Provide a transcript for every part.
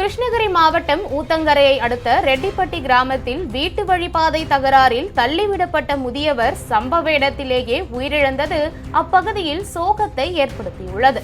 கிருஷ்ணகிரி மாவட்டம் ஊத்தங்கரையை அடுத்த ரெட்டிப்பட்டி கிராமத்தில் வீட்டு வழிபாதை தகராறில் தள்ளிவிடப்பட்ட முதியவர் சம்பவ இடத்திலேயே உயிரிழந்தது அப்பகுதியில் சோகத்தை ஏற்படுத்தியுள்ளது.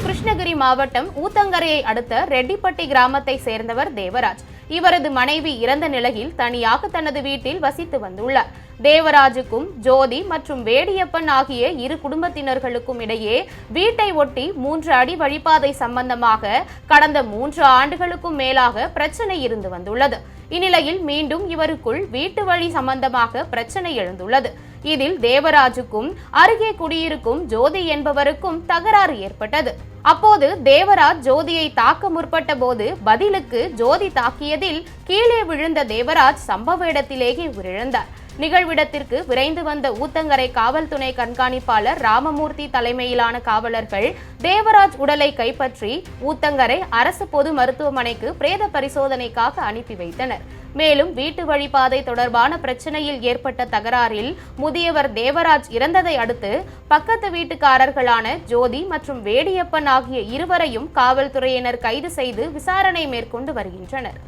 கிருஷ்ணகிரி மாவட்டம் ஊத்தங்கரையை அடுத்த ரெட்டிப்பட்டி கிராமத்தை சேர்ந்தவர் தேவராஜ். இவரது மனைவி இறந்த நிலையில் தனியாக தனது வீட்டில் வசித்து வந்துள்ளார். தேவராஜுக்கும் ஜோதி மற்றும் வேடியப்பன் ஆகிய இரு குடும்பத்தினர்களுக்கும் இடையே வீட்டை ஒட்டி 3 அடி வழிபாதை சம்பந்தமாக கடந்த 3 ஆண்டுகளுக்கும் மேலாக பிரச்சனை இருந்து வந்துள்ளது. இந்நிலையில் மீண்டும் இவருக்குள் வீட்டு வழி சம்பந்தமாக பிரச்சனை எழுந்துள்ளது. இதில் தேவராஜுக்கும் அருகே குடியிருக்கும் ஜோதி என்பவருக்கும் தகராறு ஏற்பட்டது. அப்போது தேவராஜ் ஜோதியை தாக்க முற்பட்ட போது பதிலுக்கு ஜோதி தாக்கியதில் கீழே விழுந்த தேவராஜ் சம்பவ இடத்திலேயே உயிரிழந்தார். நிகழ்விடத்திற்கு விரைந்து வந்த ஊத்தங்கரை காவல் துணை கண்காணிப்பாளர் ராமமூர்த்தி தலைமையிலான காவலர்கள் தேவராஜ் உடலை கைப்பற்றி ஊத்தங்கரை அரசு பொது மருத்துவமனைக்கு பிரேத பரிசோதனைக்காக அனுப்பி வைத்தனர். மேலும் வீட்டு வழிபாதை தொடர்பான பிரச்சனையில் ஏற்பட்ட தகராறில் முதியவர் தேவராஜ் இறந்ததை அடுத்து பக்கத்து வீட்டுக்காரர்களான ஜோதி மற்றும் வேடியப்பன் ஆகிய இருவரையும் காவல்துறையினர் கைது செய்து விசாரணை மேற்கொண்டு வருகின்றனர்.